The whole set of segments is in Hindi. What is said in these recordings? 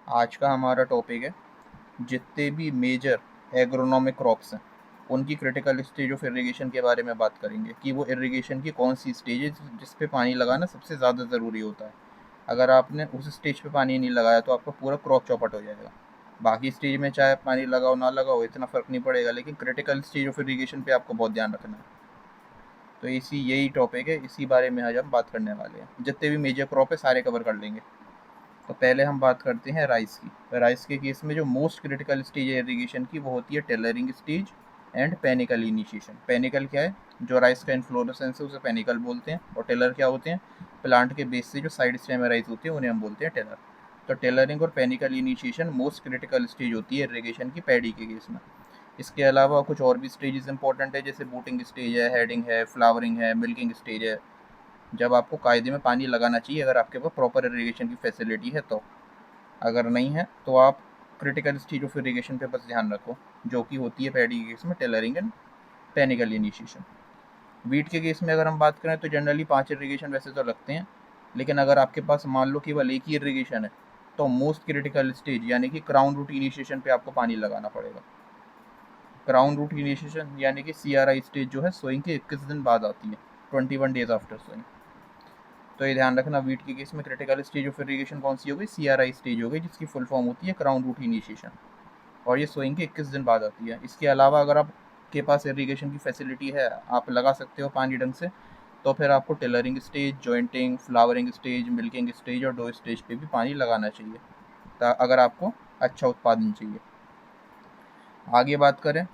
आज का हमारा टॉपिक है जितने भी मेजर एग्रोनॉमिक क्रॉप्स हैं उनकी क्रिटिकल स्टेज ऑफ इरिगेशन के बारे में बात करेंगे कि वो इरिगेशन की कौन सी स्टेज है जिस पे पानी लगाना सबसे ज़्यादा ज़रूरी होता है। अगर आपने उस स्टेज पे पानी नहीं लगाया तो आपका पूरा क्रॉप चौपट हो जाएगा। बाकी स्टेज में चाहे पानी लगाओ ना लगाओ इतना फ़र्क नहीं पड़ेगा, लेकिन क्रिटिकल स्टेज ऑफ इरिगेशन पे आपको बहुत ध्यान रखना है। तो यही टॉपिक है, इसी बारे में आज हम बात करने वाले हैं। जितने भी मेजर क्रॉप है सारे कवर कर लेंगे। तो पहले हम बात करते हैं राइस की। राइस के केस में जो मोस्ट क्रिटिकल स्टेज है इरिगेशन की वो होती है tailoring stage and panicle initiation. Panicle क्या है? जो राइस का इन्फ्लोरेसेंस है उसे पेनिकल बोलते हैं। और टेलर क्या होते हैं? प्लांट के बेस से जो साइड स्टेम राइस होती है उन्हें हम बोलते हैं टेलर। तो टेलरिंग और panicle initiation most critical stage होती है इरिगेशन की पैडी के केस में। इसके अलावा कुछ और भी स्टेजेस इंपॉर्टेंट है, जैसे बूटिंग स्टेज है, हेडिंग है, फ्लावरिंग है, मिल्किंग स्टेज है, जब आपको कायदे में पानी लगाना चाहिए अगर आपके पास प्रॉपर इरिगेशन की फैसिलिटी है तो। अगर नहीं है तो आप क्रिटिकल स्टेज ऑफ इरिगेशन पे बस ध्यान रखो, जो कि होती है पैडी के केस में tailoring and panicle initiation. Wheat के केस में अगर हम बात करें तो जनरली 5 इरिगेशन वैसे तो लगते हैं, लेकिन अगर आपके पास मान लो केवल एक ही इरिगेशन है तो मोस्ट क्रिटिकल स्टेज यानी कि क्राउन रूट इनिशिएशन पे आपको पानी लगाना पड़ेगा। क्राउन रूट इनिशिएशन यानी कि CRI स्टेज जो है सोइंग के 21 दिन बाद आती है, 21 डेज आफ्टर सोइंग। तो ये ध्यान रखना, वीट के केस में क्रिटिकल स्टेज ऑफ इरिगेशन कौन सी हो गई? CRI स्टेज हो गई, जिसकी फुल फॉर्म होती है क्राउन रूट इनिशिएशन, और ये सोइंग के 21 दिन बाद आती है। इसके अलावा अगर आपके पास इरिगेशन की फैसिलिटी है, आप लगा सकते हो पानी ढंग से, तो फिर आपको tailoring stage, jointing, flowering stage, milking stage और डो स्टेज पे भी पानी लगाना चाहिए अगर आपको अच्छा उत्पादन चाहिए। आगे बात करें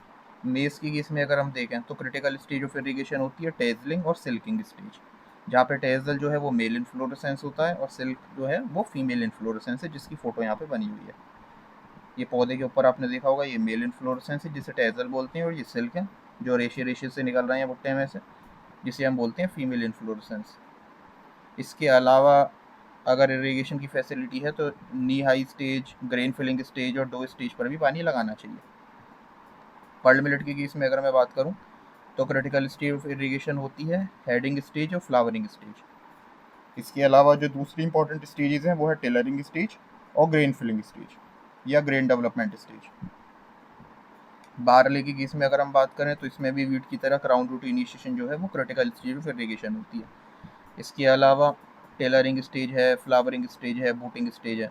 मेज़ की केस में अगर हम देखें तो क्रिटिकल स्टेज ऑफ इरिगेशन होती है टेजलिंग और सिल्किंग स्टेज, जहाँ पे टेजल जो है वो मेल इन्फ्लोरेसेंस होता है और सिल्क जो है वो फीमेल इन्फ्लोरेसेंस है, जिसकी फ़ोटो यहाँ पे बनी हुई है। ये पौधे के ऊपर आपने देखा होगा, ये मेल इन्फ्लोरेसेंस है जिसे टेजल बोलते हैं, और ये सिल्क है जो रेशे रेशे से निकल रहे हैं भुट्टे में से, जिसे हम बोलते हैं फीमेल इन्फ्लोरेसेंस। इसके अलावा अगर इरिगेशन की फैसिलिटी है तो knee high stage, grain filling stage और डो स्टेज पर भी पानी लगाना चाहिए। पर्ल मिलेट की केस में अगर मैं बात करूँ तो क्रिटिकल स्टेज ऑफ इरिगेशन होती है हेडिंग स्टेज और फ्लावरिंग स्टेज। इसके अलावा जो दूसरी इंपॉर्टेंट स्टेजेस हैं वो है टेलरिंग स्टेज और ग्रेन फिलिंग स्टेज या ग्रेन डेवलपमेंट स्टेज। बारले की केस में अगर हम बात करें तो इसमें भी वीट की तरह क्राउन रूट इनिशिएशन जो है वो क्रिटिकल स्टेज ऑफ इरिगेशन होती है। इसके अलावा टेलरिंग स्टेज है, फ्लावरिंग स्टेज है, बूटिंग स्टेज है,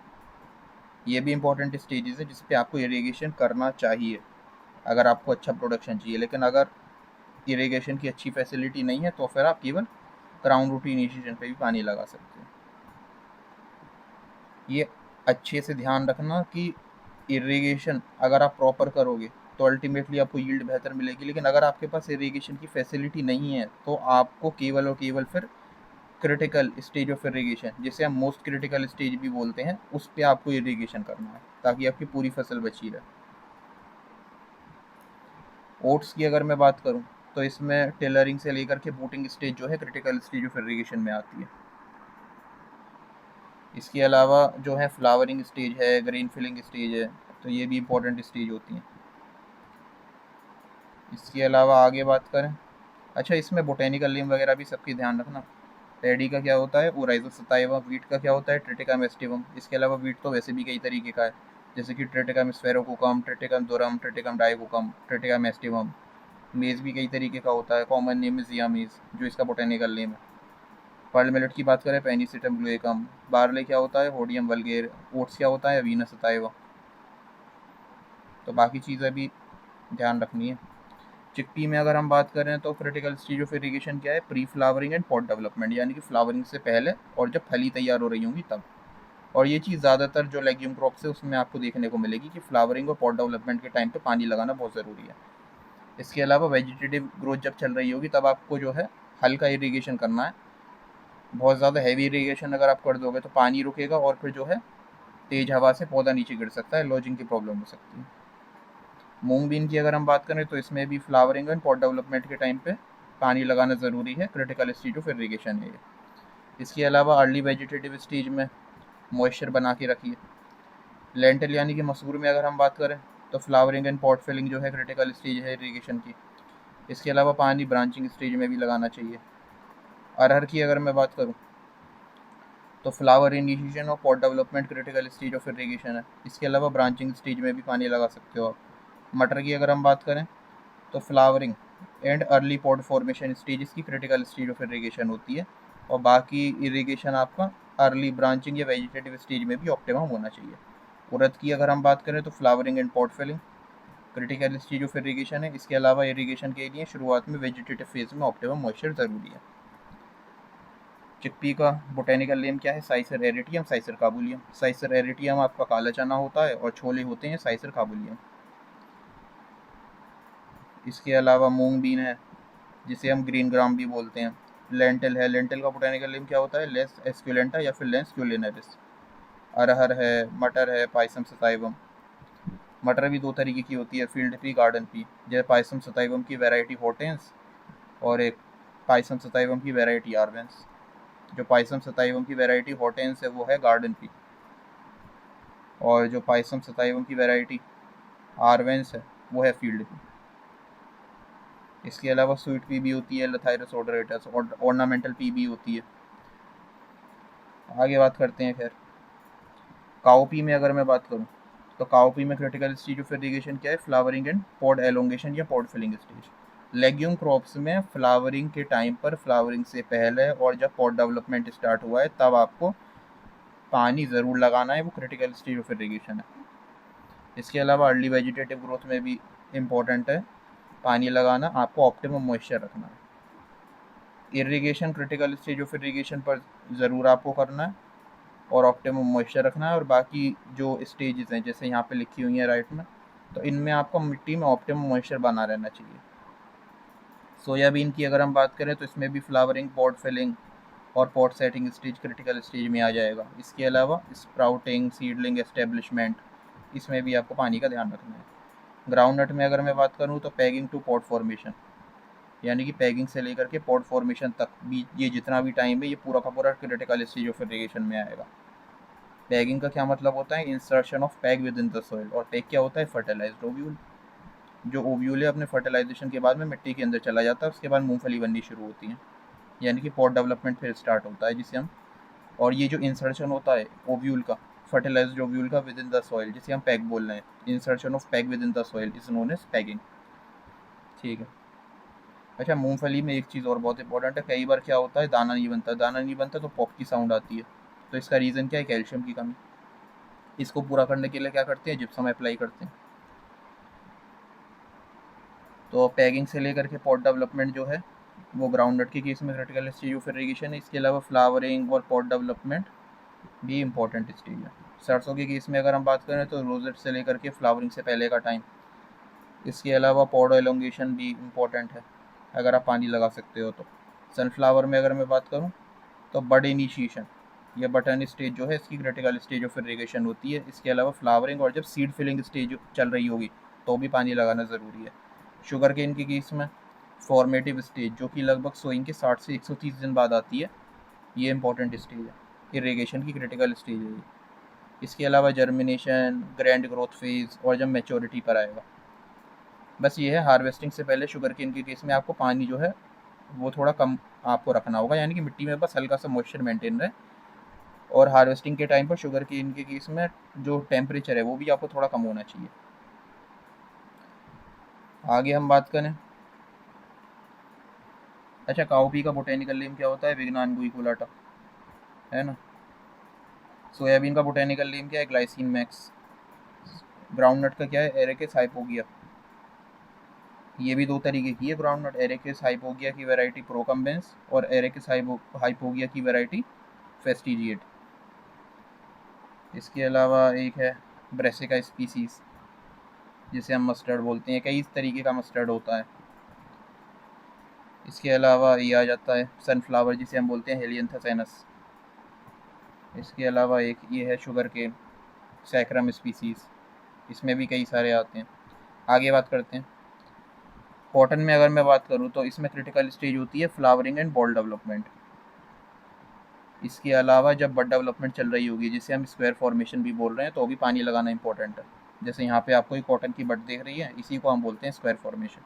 ये भी इंपॉर्टेंट स्टेजेस है जिस पे आपको इरिगेशन करना चाहिए अगर आपको अच्छा प्रोडक्शन चाहिए। लेकिन अगर इरिगेशन की अच्छी फैसिलिटी नहीं है तो फिर आप केवल क्राउन रूट इनिशिएशन पे भी पानी लगा सकते हैं। ये अच्छे से ध्यान रखना कि इरिगेशन अगर आप प्रॉपर करोगे तो अल्टीमेटली आपको यील्ड बेहतर मिलेगी, लेकिन अगर आपके पास इरिगेशन की फैसिलिटी नहीं है तो आपको केवल और केवल फिर क्रिटिकल स्टेज ऑफ इरिगेशन, जिसे हम मोस्ट क्रिटिकल स्टेज भी बोलते हैं, उस पर आपको इरिगेशन करना है ताकि आपकी पूरी फसल बची रहे। ओट्स की अगर मैं बात करूं तो इसमें टेलरिंग से लेकर के बूटिंग स्टेज जो है क्रिटिकल स्टेज ऑफ इरिगेशन में आती है। इसके अलावा जो है फ्लावरिंग स्टेज है, ग्रेन फिलिंग स्टेज है, तो ये भी इंपॉर्टेंट स्टेज होती हैं। इसके अलावा आगे बात करें, अच्छा इसमें बोटेनिकल नेम वगैरह भी सबकी ध्यान रखना। पैडी का क्या होता है? ओराइजो सताइवा। वीट का क्या होता है? Triticum aestivum. इसके अलावा वीट तो वैसे भी कई तरीके का है, जैसे कि Triticum sphaerococcum, Triticum durum, Triticum dicoccum, Triticum aestivum. Maize भी कई तरीके का होता है, कॉमन नेम है जिया मेज़ जो इसका बोटेनिकल नेम है। पर्ल मिलेट की बात करें पेनिसिटम ग्लूएकम। बार्ले क्या होता है? होडियम वल्गेर। ओट्स क्या होता है? वीनस सताइवा। तो बाकी चीज़ें भी ध्यान रखनी है। चिकपी में अगर हम बात करें तो क्रिटिकल स्टेज ऑफ इरिगेशन क्या है? Pre flowering and pot development, यानी कि फ्लावरिंग से पहले और जब फली तैयार हो रही होंगी तब। और ये चीज़ ज़्यादातर जो लेग्यूम क्रॉप्स है उसमें आपको देखने को मिलेगी कि फ्लावरिंग और पॉट डेवलपमेंट के टाइम पे पानी लगाना बहुत ज़रूरी है। इसके अलावा वेजिटेटिव ग्रोथ जब चल रही होगी तब आपको जो है हल्का इरिगेशन करना है। बहुत ज़्यादा हैवी इरिगेशन अगर आप कर दोगे तो पानी रुकेगा और फिर जो है तेज़ हवा से पौधा नीचे गिर सकता है, लॉजिंग की प्रॉब्लम हो सकती है। मूंग बीन की अगर हम बात करें तो इसमें भी फ्लावरिंग एंड पॉट डेवलपमेंट के टाइम पे पानी लगाना ज़रूरी है, क्रिटिकल स्टेज ऑफ इरिगेशन है ये। इसके अलावा अर्ली वेजिटेटिव स्टेज में मॉइस्चर बना के रखिए। लेंटिल यानी कि मसूर में अगर हम बात करें तो फ्लावरिंग एंड पॉट फिलिंग जो है क्रिटिकल स्टेज है इरिगेशन की। इसके अलावा पानी ब्रांचिंग स्टेज में भी लगाना चाहिए। अरहर की अगर मैं बात करूँ तो फ्लावर इनिशिएशन और pot development critical stage of irrigation है। इसके अलावा ब्रांचिंग स्टेज में भी पानी लगा सकते हो आप। मटर की अगर हम बात करें तो flowering and early pot formation stage इसकी क्रिटिकल स्टेज ऑफ इरिगेशन होती है, और बाकी इरिगेशन आपका अर्ली ब्रांचिंग या वेजिटेटिव स्टेज में भी ऑप्टिमम होना चाहिए। उड़द की अगर हम बात करें तो flowering and pot filling critical stage of irrigation है। इसके अलावा इरिगेशन के लिए शुरुआत में वेजिटेटिव फेज में ऑप्टिमम मॉइस्चर ज़रूरी है। चिकपी का बोटेनिकल नेम क्या है? साइसर एरिटियम, साइसर काबुलियम। साइसर एरिटियम आपका काला चना होता है और छोले होते हैं साइसर काबुलियम। इसके अलावा मूंग बीन है जिसे हम ग्रीन ग्राम भी बोलते हैं। लेंटिल है, लेंटिल का बोटेनिकल नेम क्या होता है? लेस एस्क्यूलेंटा या फिर लेंस क्यूलिनरिस। अरहर है, मटर है, पाइसम सताइवम। मटर भी दो तरीके की होती है, फील्ड पी, गार्डन पी। जैसे पाइसम सताइवम की वैरायटी हॉटेंस और एक पाइसम सताइवम की वैरायटी आर्वेंस। जो पाइसम सताइवम की वैरायटी हॉटेंस है वो है गार्डन पी, और जो पाइसम सताइवम की वैरायटी आर्वेंस है वो है फील्ड पी। इसके अलावा स्वीट पी भी होती है, लथाइरस ओडोरेटस, और ऑर्नामेंटल पी भी होती है। आगे बात करते हैं। खैर काओ पी में अगर मैं बात करूँ तो काओ पी में क्रिटिकल स्टेज ऑफ इरिगेशन क्या है? फ्लावरिंग एंड पॉड एलोंगेशन या pod filling stage. Legume crops में फ्लावरिंग के टाइम पर, फ्लावरिंग से पहले और जब पॉड डेवलपमेंट स्टार्ट हुआ है तब आपको पानी ज़रूर लगाना है, वो क्रिटिकल स्टेज ऑफ इरिगेशन है। इसके अलावा अर्ली वेजिटेटिव ग्रोथ में भी इम्पोर्टेंट है पानी लगाना, आपको ऑप्टिमम मॉइस्चर रखना है। Irrigation critical stage of irrigation पर ज़रूर आपको करना है और ऑप्टिमम मॉइस्चर रखना है। और बाकी जो स्टेजेस हैं जैसे यहाँ पे लिखी हुई हैं राइट में, तो इनमें आपको मिट्टी में ऑप्टिमम मॉइस्चर बना रहना चाहिए। सोयाबीन की अगर हम बात करें तो इसमें भी फ्लावरिंग, पॉट फिलिंग और pot setting stage critical stage में आ जाएगा। इसके अलावा स्प्राउटिंग, सीडलिंग एस्टेब्लिशमेंट, इसमें भी आपको पानी का ध्यान रखना है। ग्राउंडनट में अगर मैं बात करूँ तो पैगिंग टू पॉट फॉर्मेशन, यानी कि पैगिंग से लेकर के पॉट फॉर्मेशन तक भी ये जितना भी टाइम है ये पूरा का पूरा क्रिटिकल स्टेज ऑफ इरिगेशन में आएगा। पैगिंग का क्या मतलब होता है? Insertion of peg within the soil. और पैग क्या होता है? Fertilised ovule. जो ओव्यूल है अपने फर्टिलाइजेशन के बाद में मिट्टी के अंदर चला जाता है, उसके बाद मूंगफली बननी शुरू होती है, यानी कि पॉट डेवलपमेंट फिर स्टार्ट होता है जिसे हम, और ये जो इंसर्शन होता है ओव्यूल का, फर्टिलाइज्ड ओव्यूल का विद इन द सॉइल, जिसे हम पैग बोल रहे हैं, insertion of peg within the soil is known as pegging. ठीक है। अच्छा, मूंगफली में एक चीज़ और बहुत इंपॉर्टेंट है, कई बार क्या होता है दाना नहीं बनता, दाना नहीं बनता तो पॉप की साउंड आती है। तो इसका रीज़न क्या है? कैल्शियम की कमी। इसको पूरा करने के लिए क्या करते हैं? जिप्सम अप्लाई करते हैं। तो पैगिंग से लेकर के पॉट डेवलपमेंट जो है वो ग्राउंडनट के केस में क्रिटिकल स्टेज ऑफ इरिगेशन है। इसके अलावा फ्लावरिंग और पॉट डेवलपमेंट भी इम्पोर्टेंट स्टेज है। सरसों के केस में अगर हम बात करें तो रोजेट से लेकर के फ्लावरिंग से पहले का टाइम। इसके अलावा पॉड एलोंगेशन भी इम्पोर्टेंट है अगर आप पानी लगा सकते हो तो। सनफ्लावर में अगर मैं बात करूँ तो बड इनिशिएशन या बटन स्टेज जो है इसकी क्रिटिकल स्टेज ऑफ इरिगेशन होती है। इसके अलावा फ्लावरिंग और जब सीड फिलिंग स्टेज चल रही होगी तो भी पानी लगाना ज़रूरी है। शुगर केन के केस में फॉर्मेटिव स्टेज जो कि लगभग सोइंग के 60 से 130 दिन बाद आती है, ये इंपॉर्टेंट स्टेज है, इरिगेशन की क्रिटिकल स्टेज है ये। इसके अलावा जर्मिनेशन, ग्रैंड ग्रोथ फेज और जब मैच्योरिटी पर आएगा। बस ये है, हार्वेस्टिंग से पहले शुगर केन के केस में आपको पानी जो है वो थोड़ा कम आपको रखना होगा, यानी कि मिट्टी में बस हल्का सा मॉइस्चर मेंटेन रहे। और हार्वेस्टिंग के टाइम पर शुगर केन के केस में जो टेम्परेचर है वो भी आपको थोड़ा कम होना चाहिए। आगे हम बात करें, अच्छा काउपी का बोटेनिकल नेम क्या होता है? विग्नान गुइकुलाटा, है ना। सोयाबीन का बोटेनिकल नेम क्या है? Glycine max. ग्राउंडनट का क्या है? एरेकिस हाइपोगिया। ये भी दो तरीके की है ग्राउंडनट, एरेकिस हाइपोगिया की वैरायटी प्रोकम्बेंस और एरेकिस हाइपोगिया की वैरायटी फेस्टिजिएट। इसके अलावा एक है ब्रेसिका स्पीसीज जिसे हम मस्टर्ड बोलते हैं, कई तरीके का मस्टर्ड होता है। इसके अलावा ये आ जाता है सनफ्लावर जिसे हम बोलते हैं हेलियंथस एनस। इसके अलावा एक ये है शुगर के सैक्रम स्पीसीज, इसमें भी कई सारे आते हैं। आगे बात करते हैं। कॉटन में अगर मैं बात करूँ तो इसमें क्रिटिकल स्टेज होती है फ्लावरिंग एंड बॉल डेवलपमेंट। इसके अलावा जब बड डेवलपमेंट चल रही होगी जिसे हम स्क्वायर फॉर्मेशन भी बोल रहे हैं तो भी पानी लगाना इंपॉर्टेंट है। जैसे यहाँ पे आपको एक कॉटन की बड देख रही है, इसी को हम बोलते हैं स्क्वायर फॉर्मेशन।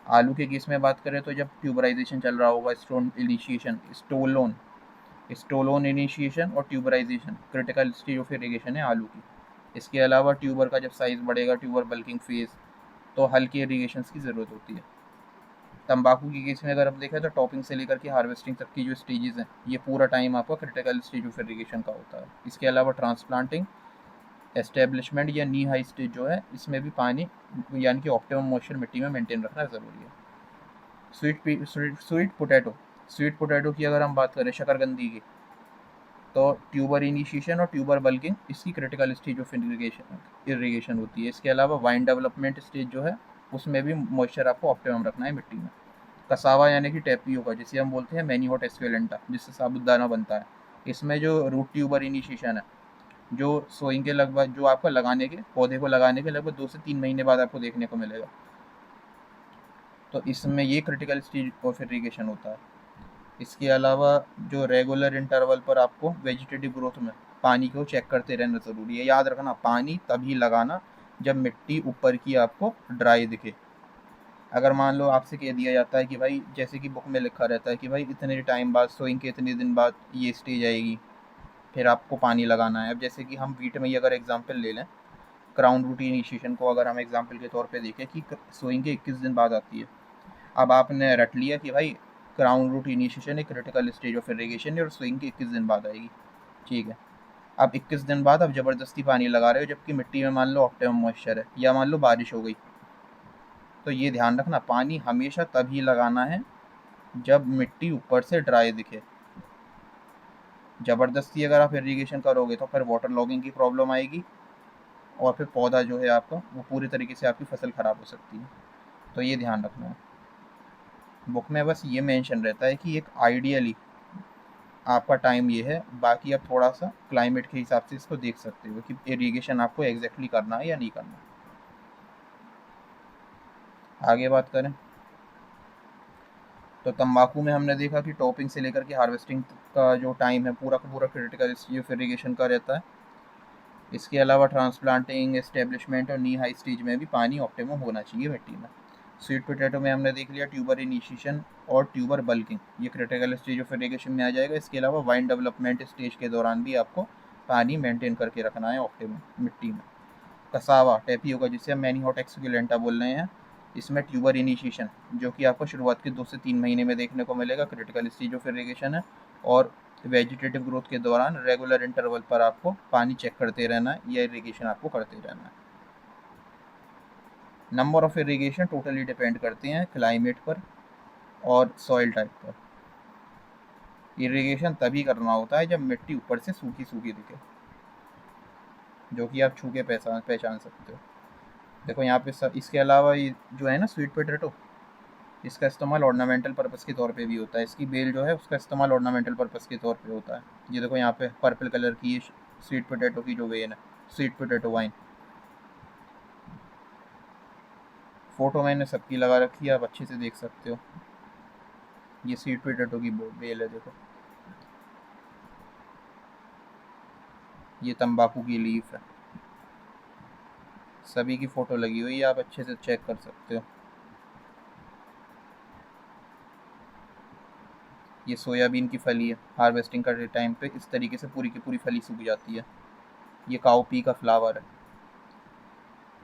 आलू के केस में बात करें तो जब ट्यूबराइजेशन चल रहा होगा, stone initiation, stolon stolon initiation और tuberisation critical stage of irrigation है आलू की। इसके अलावा ट्यूबर का जब साइज़ बढ़ेगा, ट्यूबर बल्किंग फेज, तो हल्की इरीगेशन की ज़रूरत होती है। तंबाकू की केस में अगर आप देखें तो टॉपिंग से लेकर के हार्वेस्टिंग तक की जो स्टेजेस हैं, ये पूरा टाइम आपका क्रिटिकल स्टेज ऑफ इरीगेशन का होता है। इसके अलावा ट्रांसप्लांटिंग, एस्टेब्लिशमेंट या नी हाई स्टेज जो है, इसमें भी पानी यानी कि ऑप्टिमम मॉइस्चर मिट्टी में मेंटेन रखना ज़रूरी है। स्वीट पोटैटो की अगर हम बात करें, शकरकंदी की, तो ट्यूबर इनिशिएशन और ट्यूबर बल्किंग इसकी क्रिटिकल स्टेज ऑफ इरीगेशन होती है। इसके अलावा वाइन डेवलपमेंट स्टेज जो है, उसमें भी मॉइस्चर आपको ऑप्टिमम रखना है मिट्टी में। कसावा यानी कि टेपियोका, जिसे हम बोलते हैं मैनीहॉट एस्क्वेलेंटा, जिससे साबुदाना बनता है, इसमें जो रूट ट्यूबर इनिशिएशन है, जो सोइंग के लगभग, जो आपको लगाने के पौधे को लगाने के लगभग 2 से 3 महीने बाद आपको देखने को मिलेगा, तो इसमें ये क्रिटिकल स्टेज ऑफ इरीगेशन होता है। इसके अलावा जो रेगुलर इंटरवल पर आपको वेजिटेटिव ग्रोथ में पानी को चेक करते रहना ज़रूरी है। याद रखना, पानी तभी लगाना जब मिट्टी ऊपर की आपको ड्राई दिखे। अगर मान लो आपसे कह दिया जाता है कि भाई, जैसे कि बुक में लिखा रहता है कि भाई इतने टाइम बाद, सोइंग के इतने दिन बाद ये स्टेज आएगी, फिर आपको पानी लगाना है। अब जैसे कि हम वीट में ही अगर एग्जांपल ले लें, क्राउन रूट इनिशिएशन को अगर हम एग्जांपल के तौर पे देखें कि सोइंग के 21 दिन बाद आती है। अब आपने रट लिया कि भाई क्राउन रूट इनिशिएशन एक क्रिटिकल स्टेज ऑफ इरीगेशन है और स्विंग के 21 दिन बाद आएगी, ठीक है। अब 21 दिन बाद आप ज़बरदस्ती पानी लगा रहे हो, जबकि मिट्टी में मान लो ऑप्टिमम मॉइस्चर है, या मान लो बारिश हो गई, तो ये ध्यान रखना, पानी हमेशा तभी लगाना है जब मिट्टी ऊपर से ड्राई दिखे। ज़बरदस्ती अगर आप इरीगेशन करोगे तो फिर वाटर लॉगिंग की प्रॉब्लम आएगी, और फिर पौधा जो है आपका, वो पूरी तरीके से आपकी फसल ख़राब हो सकती है। तो ये ध्यान रखना है। बुक में बस ये मेंशन रहता है कि एक आइडियली आपका टाइम ये है, बाकी आप थोड़ा सा क्लाइमेट के हिसाब से इसको देख सकते हो कि इरीगेशन आपको एग्जैक्टली करना है या नहीं करना। आगे बात करें तो तंबाकू में हमने देखा कि टॉपिंग से लेकर के हार्वेस्टिंग का जो टाइम है, पूरा का पूरा क्रिटिकल स्टेज ऑफ इरीगेशन का रहता है। इसके अलावा ट्रांसप्लांटिंग, एस्टेब्लिशमेंट और नी हाई स्टेज में भी पानी ऑप्टिमम होना चाहिए मिट्टी में। स्वीट पोटैटो में हमने देख लिया ट्यूबर इनिशिएशन और ट्यूबर बल्किंग, ये क्रिटिकल स्टेज ऑफ इरीगेशन में आ जाएगा। इसके अलावा वाइन डेवलपमेंट स्टेज के दौरान भी आपको पानी मेंटेन करके रखना है ऑप्टिमम मिट्टी में। कसावा, टेपियोका, जिसे हम मैनीहॉट एक्सक्यूलेंटा बोल रहे हैं, इसमें ट्यूबर इनिशिएशन, जो कि आपको शुरुआत के 2 से 3 महीने में देखने को मिलेगा, क्रिटिकल स्टेज ऑफ इरीगेशन है। और वेजिटेटिव ग्रोथ के दौरान रेगुलर इंटरवल पर आपको पानी चेक करते रहना है, या इरीगेशन आपको करते रहना है। Number of irrigation totally depend करते हैं क्लाइमेट पर और सॉइल टाइप पर। इरीगेशन तभी करना होता है जब मिट्टी ऊपर से सूखी सूखी दिखे, जो कि आप छू के पहचान सकते हो। देखो यहाँ पे सब, इसके अलावा ये जो है ना स्वीट पोटैटो, इसका इस्तेमाल ऑर्नामेंटल पर्पज़ के तौर पे भी होता है। इसकी बेल जो है, उसका इस्तेमाल ऑर्नामेंटल पर्पज़ के तौर पे होता है। ये देखो यहाँ पे पर्पल कलर की ये स्वीट पोटैटो की जो वेन है, स्वीट पोटैटो वाइन, फ़ोटो मैंने सबकी लगा रखी है, आप अच्छे से देख सकते हो। ये स्वीट पोटैटो की बेल है, देखो। ये तंबाकू की लीफ है, सभी की फ़ोटो लगी हुई है, आप अच्छे से चेक कर सकते हो। ये सोयाबीन की फली है, हार्वेस्टिंग करते टाइम पे इस तरीके से पूरी की पूरी फली सूख जाती है। ये काउपी का फ्लावर है।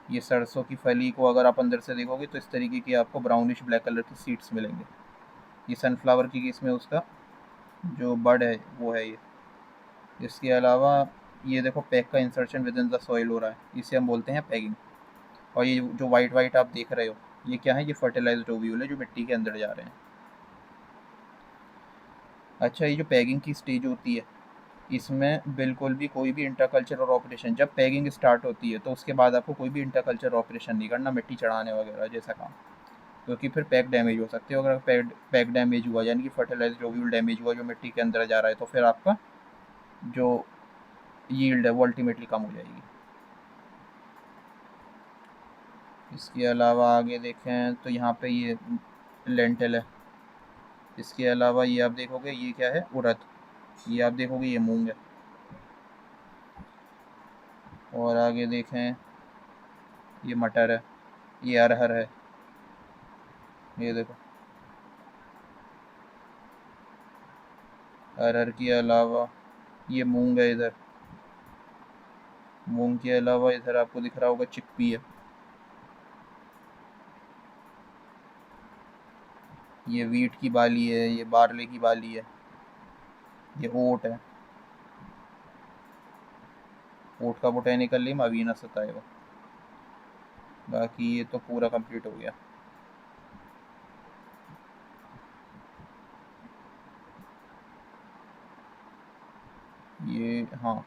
ये सरसों की फली को अगर आप अंदर से देखोगे तो इस तरीके की आपको ब्राउनिश ब्लैक कलर की सीड्स मिलेंगे। ये सनफ्लावर की केस में उसका जो बड है वो है ये। इसके अलावा ये देखो, पैक का insertion with in the soil हो रहा है, इसे हम बोलते हैं पैगिंग। और ये जो वाइट वाइट आप देख रहे हो, ये क्या है? ये फर्टिलाइज्ड ओव्यूल है जो मिट्टी के अंदर जा रहे हैं। अच्छा, ये जो पैगिंग की स्टेज होती है, इसमें बिल्कुल भी कोई भी इंटरकल्चर ऑपरेशन, जब पैगिंग स्टार्ट होती है तो उसके बाद आपको कोई भी इंटरकल्चर ऑपरेशन नहीं करना, मिट्टी चढ़ाने वगैरह जैसा काम, क्योंकि फिर पैक डैमेज हो सकते हो। अगर पैक डैमेज हुआ, यानी कि फर्टिलाइज्ड ओव्यूल डैमेज हुआ जो मिट्टी के अंदर जा रहा है, तो फिर आपका जो यील्ड है वो अल्टीमेटली कम हो जाएगी। इसके अलावा आगे देखें तो यहाँ पे ये लेंटिल है। इसके अलावा ये आप देखोगे, ये क्या है? उड़द। ये आप देखोगे, ये मूंग है। और आगे देखें, ये मटर है, ये अरहर है, ये देखो। अरहर के अलावा ये मूंग है इधर, मूंग के अलावा इधर आपको दिख रहा होगा चिकपी है, ये वीट की बाली है, ये बारले की बाली है, ये ओट है, ओट का बोटेनिकल नेम अवीना सताएगा। बाकी ये तो पूरा कंप्लीट हो गया। ये हाँ,